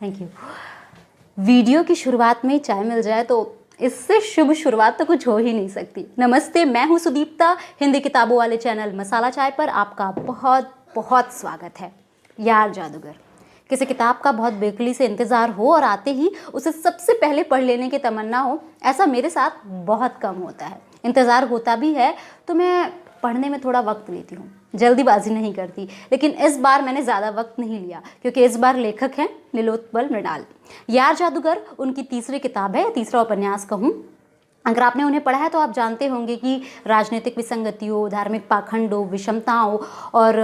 Thank you. Video की शुरुआत में ही चाय मिल जाए तो इससे शुभ शुरुआत तो कुछ हो ही नहीं सकती। नमस्ते, मैं हूँ सुदीप्ता। हिंदी किताबों वाले चैनल मसाला चाय पर आपका बहुत बहुत स्वागत है। यार जादूगर, किसी किताब का बहुत बेखुदी से इंतज़ार हो और आते ही उसे सबसे पहले पढ़ लेने की तमन्ना हो, ऐसा मेरे साथ बहुत कम होता है। इंतज़ार होता भी है तो मैं पढ़ने में थोड़ा वक्त लेती हूँ, जल्दीबाजी नहीं करती। लेकिन इस बार मैंने ज़्यादा वक्त नहीं लिया क्योंकि इस बार लेखक हैं नीलोत्पल मृणाल। यार जादूगर उनकी तीसरी किताब है, तीसरा उपन्यास कहूँ। अगर आपने उन्हें पढ़ा है तो आप जानते होंगे कि राजनीतिक विसंगतियों, धार्मिक पाखंडों, विषमताओं और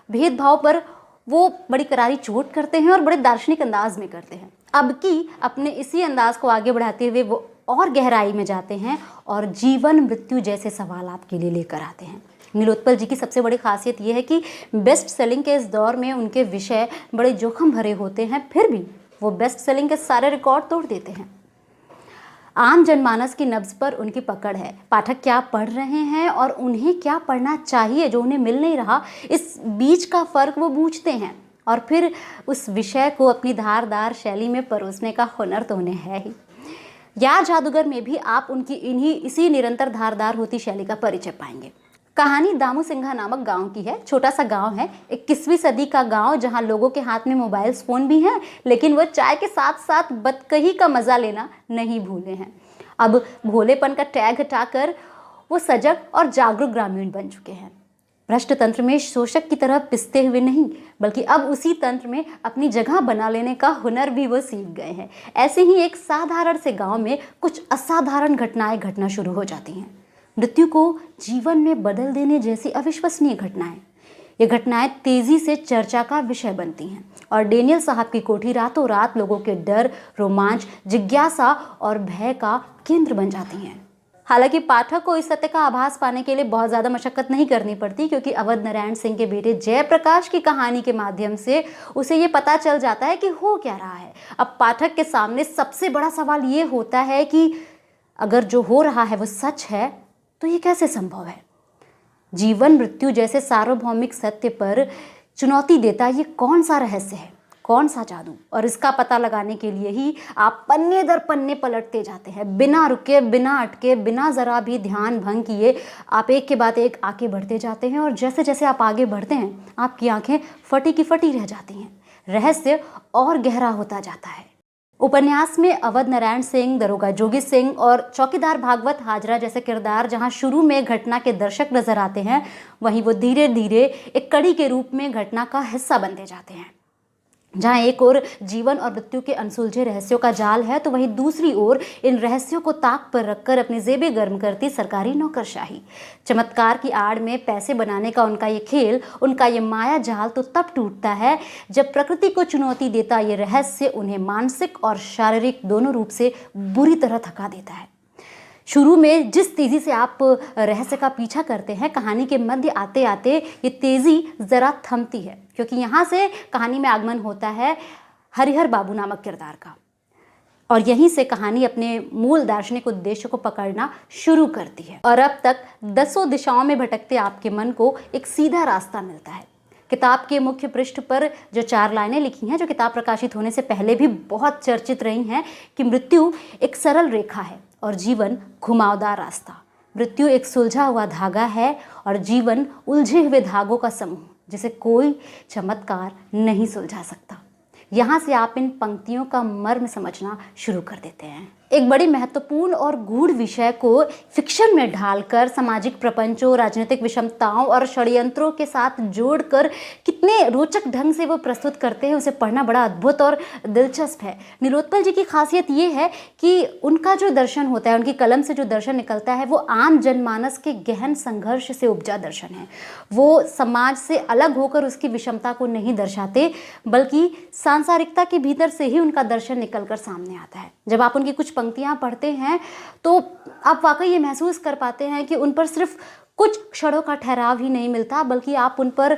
भेदभाव पर वो बड़ी करारी चोट करते हैं और बड़े दार्शनिक अंदाज में करते हैं। अब की अपने इसी अंदाज को आगे बढ़ाते हुए वो और गहराई में जाते हैं और जीवन मृत्यु जैसे सवाल आपके लिए लेकर आते हैं। नीलोत्पल जी की सबसे बड़ी खासियत ये है कि बेस्ट सेलिंग के इस दौर में उनके विषय बड़े जोखिम भरे होते हैं, फिर भी वो बेस्ट सेलिंग के सारे रिकॉर्ड तोड़ देते हैं। आम जनमानस की नब्ज पर उनकी पकड़ है। पाठक क्या पढ़ रहे हैं और उन्हें क्या पढ़ना चाहिए जो उन्हें मिल नहीं रहा, इस बीच का फ़र्क वो बूझते हैं और फिर उस विषय को अपनी धारदार शैली में परोसने का हुनर तो उन्हें है ही। यार जादूगर में भी आप उनकी इसी निरंतर धारदार होती शैली का परिचय पाएंगे। कहानी दामू सिंघा नामक गांव की है। छोटा सा गांव है, 21वीं सदी का गांव जहां लोगों के हाथ में मोबाइल फ़ोन भी हैं, लेकिन वो चाय के साथ साथ बतकही का मज़ा लेना नहीं भूले हैं। अब भोलेपन का टैग हटाकर वो सजग और जागरूक ग्रामीण बन चुके हैं। भ्रष्ट तंत्र में शोषक की तरह पिसते हुए नहीं, बल्कि अब उसी तंत्र में अपनी जगह बना लेने का हुनर भी वो सीख गए हैं। ऐसे ही एक साधारण से गांव में कुछ असाधारण घटनाएं घटना शुरू हो जाती हैं। मृत्यु को जीवन में बदल देने जैसी अविश्वसनीय घटनाएं। ये घटनाएं तेजी से चर्चा का विषय बनती हैं और डेनियल साहब की कोठी रातों रात लोगों के डर, रोमांच, जिज्ञासा और भय का केंद्र बन जाती हैं। हालांकि पाठक को इस सत्य का आभास पाने के लिए बहुत ज़्यादा मशक्कत नहीं करनी पड़ती, क्योंकि अवध नारायण सिंह के बेटे जयप्रकाश की कहानी के माध्यम से उसे ये पता चल जाता है कि हो क्या रहा है। अब पाठक के सामने सबसे बड़ा सवाल ये होता है कि अगर जो हो रहा है वो सच है तो ये कैसे संभव है। जीवन मृत्यु जैसे सार्वभौमिक सत्य पर चुनौती देता ये कौन सा रहस्य है, कौन सा जादू। और इसका पता लगाने के लिए ही आप पन्ने दर पन्ने पलटते जाते हैं, बिना रुके, बिना अटके, बिना ज़रा भी ध्यान भंग किए आप एक के बाद एक आगे बढ़ते जाते हैं। और जैसे जैसे आप आगे बढ़ते हैं आपकी आंखें फटी की फटी रह जाती हैं, रहस्य और गहरा होता जाता है। उपन्यास में अवध नारायण सिंह, दरोगा जोगी सिंह और चौकीदार भागवत हाजरा जैसे किरदार जहां शुरू में घटना के दर्शक नजर आते हैं, वहीं वो धीरे धीरे एक कड़ी के रूप में घटना का हिस्सा बनते जाते हैं। जहाँ एक ओर जीवन और मृत्यु के अनसुलझे रहस्यों का जाल है, तो वहीं दूसरी ओर इन रहस्यों को ताक पर रखकर अपनी जेबें गर्म करती सरकारी नौकरशाही। चमत्कार की आड़ में पैसे बनाने का उनका ये खेल, उनका ये माया जाल तो तब टूटता है जब प्रकृति को चुनौती देता ये रहस्य उन्हें मानसिक और शारीरिक दोनों रूप से बुरी तरह थका देता है। शुरू में जिस तेज़ी से आप रहस्य का पीछा करते हैं, कहानी के मध्य आते आते ये तेज़ी ज़रा थमती है, क्योंकि यहाँ से कहानी में आगमन होता है हरिहर बाबू नामक किरदार का और यहीं से कहानी अपने मूल दार्शनिक उद्देश्य को पकड़ना शुरू करती है और अब तक दसों दिशाओं में भटकते आपके मन को एक सीधा रास्ता मिलता है। किताब के मुख्य पृष्ठ पर जो 4 लाइनें लिखी हैं, जो किताब प्रकाशित होने से पहले भी बहुत चर्चित रही हैं कि मृत्यु एक सरल रेखा है और जीवन घुमावदार रास्ता। मृत्यु एक सुलझा हुआ धागा है और जीवन उलझे हुए धागों का समूह जिसे कोई चमत्कार नहीं सुलझा सकता। यहाँ से आप इन पंक्तियों का मर्म समझना शुरू कर देते हैं। एक बड़ी महत्वपूर्ण और गूढ़ विषय को फिक्शन में ढालकर सामाजिक प्रपंचों, राजनीतिक विषमताओं और षड्यंत्रों के साथ जोड़कर कितने रोचक ढंग से वो प्रस्तुत करते हैं, उसे पढ़ना बड़ा अद्भुत और दिलचस्प है। नीलोत्पल जी की खासियत ये है कि उनका जो दर्शन होता है, उनकी कलम से जो दर्शन निकलता है, वो आम जनमानस के गहन संघर्ष से उपजा दर्शन है। वो समाज से अलग होकर उसकी विषमता को नहीं दर्शाते, बल्कि सांसारिकता के भीतर से ही उनका दर्शन निकलकर सामने आता है। जब आप उनकी कुछ पंक्तियां पढ़ते हैं तो आप वाकई ये महसूस कर पाते हैं कि उन पर सिर्फ कुछ क्षणों का ठहराव ही नहीं मिलता, बल्कि आप उन पर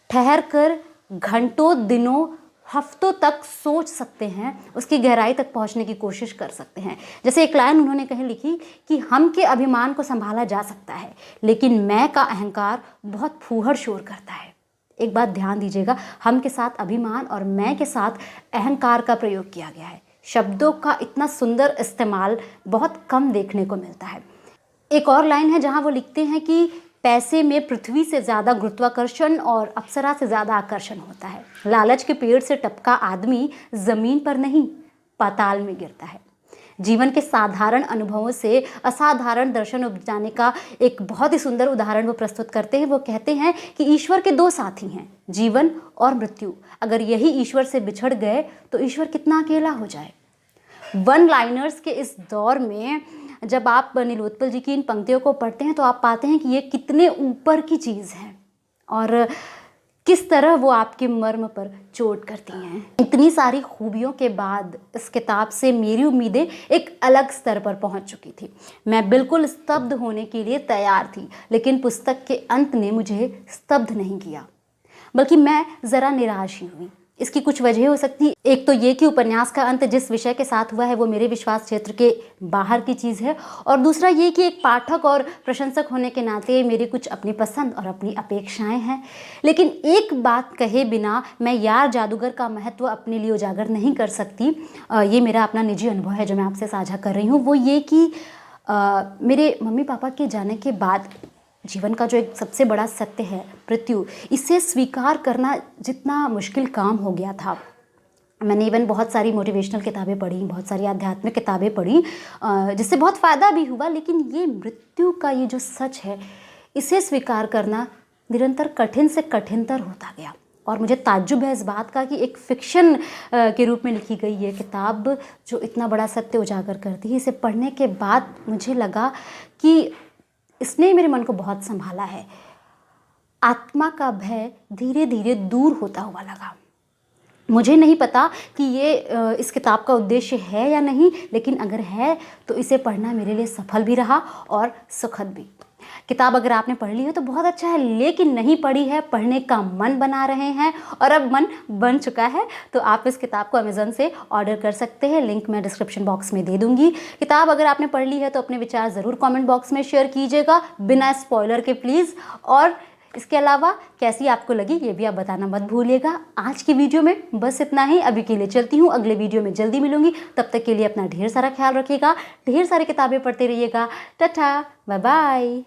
ठहर कर घंटों, दिनों, हफ्तों तक सोच सकते हैं, उसकी गहराई तक पहुंचने की कोशिश कर सकते हैं। जैसे एक लाइन उन्होंने कहीं लिखी कि हम के अभिमान को संभाला जा सकता है, लेकिन मैं का अहंकार बहुत फूहड़ शोर करता है। एक बात ध्यान दीजिएगा, हम के साथ अभिमान और मैं के साथ अहंकार का प्रयोग किया गया है। शब्दों का इतना सुंदर इस्तेमाल बहुत कम देखने को मिलता है। एक और लाइन है जहाँ वो लिखते हैं कि पैसे में पृथ्वी से ज़्यादा गुरुत्वाकर्षण और अप्सरा से ज़्यादा आकर्षण होता है। लालच के पेड़ से टपका आदमी ज़मीन पर नहीं, पाताल में गिरता है। जीवन के साधारण अनुभवों से असाधारण दर्शन उपजाने का एक बहुत ही सुंदर उदाहरण वो प्रस्तुत करते हैं। वो कहते हैं कि ईश्वर के दो साथी हैं, जीवन और मृत्यु। अगर यही ईश्वर से बिछड़ गए तो ईश्वर कितना अकेला हो जाए। वन लाइनर्स के इस दौर में जब आप नीलोत्पल जी की इन पंक्तियों को पढ़ते हैं तो आप पाते हैं कि ये कितने ऊपर की चीज़ है और किस तरह वो आपके मर्म पर चोट करती हैं। इतनी सारी खूबियों के बाद इस किताब से मेरी उम्मीदें एक अलग स्तर पर पहुंच चुकी थी। मैं बिल्कुल स्तब्ध होने के लिए तैयार थी, लेकिन पुस्तक के अंत ने मुझे स्तब्ध नहीं किया, बल्कि मैं ज़रा निराश ही हुई। इसकी कुछ वजह हो सकती है। एक तो ये कि उपन्यास का अंत जिस विषय के साथ हुआ है वो मेरे विश्वास क्षेत्र के बाहर की चीज़ है, और दूसरा ये कि एक पाठक और प्रशंसक होने के नाते मेरी कुछ अपनी पसंद और अपनी अपेक्षाएं हैं। लेकिन एक बात कहे बिना मैं यार जादूगर का महत्व अपने लिए उजागर नहीं कर सकती। ये मेरा अपना निजी अनुभव है जो मैं आपसे साझा कर रही हूँ। वो ये कि मेरे मम्मी पापा के जाने के बाद जीवन का जो एक सबसे बड़ा सत्य है मृत्यु, इसे स्वीकार करना जितना मुश्किल काम हो गया था। मैंने इवन बहुत सारी मोटिवेशनल किताबें पढ़ी, बहुत सारी आध्यात्मिक किताबें पढ़ी, जिससे बहुत फ़ायदा भी हुआ, लेकिन ये मृत्यु का ये जो सच है इसे स्वीकार करना निरंतर कठिन से कठिनतर होता गया। और मुझे ताज्जुब है इस बात का कि एक फ़िक्शन के रूप में लिखी गई ये किताब जो इतना बड़ा सत्य उजागर करती है, इसे पढ़ने के बाद मुझे लगा कि इसने मेरे मन को बहुत संभाला है। आत्मा का भय धीरे धीरे दूर होता हुआ लगा। मुझे नहीं पता कि ये इस किताब का उद्देश्य है या नहीं, लेकिन अगर है तो इसे पढ़ना मेरे लिए सफल भी रहा और सुखद भी। किताब अगर आपने पढ़ ली है तो बहुत अच्छा है, लेकिन नहीं पढ़ी है, पढ़ने का मन बना रहे हैं और अब मन बन चुका है, तो आप इस किताब को अमेज़न से ऑर्डर कर सकते हैं। लिंक मैं डिस्क्रिप्शन बॉक्स में दे दूंगी। किताब अगर आपने पढ़ ली है तो अपने विचार ज़रूर कमेंट बॉक्स में शेयर कीजिएगा, बिना स्पॉइलर के प्लीज़। और इसके अलावा कैसी आपको लगी ये भी आप बताना मत भूलिएगा। आज की वीडियो में बस इतना ही। अभी के लिए चलती हूँ, अगले वीडियो में जल्दी मिलूंगी। तब तक के लिए अपना ढेर सारा ख्याल रखिएगा, ढेर सारी किताबें पढ़ते रहिएगा। Tata, bye bye.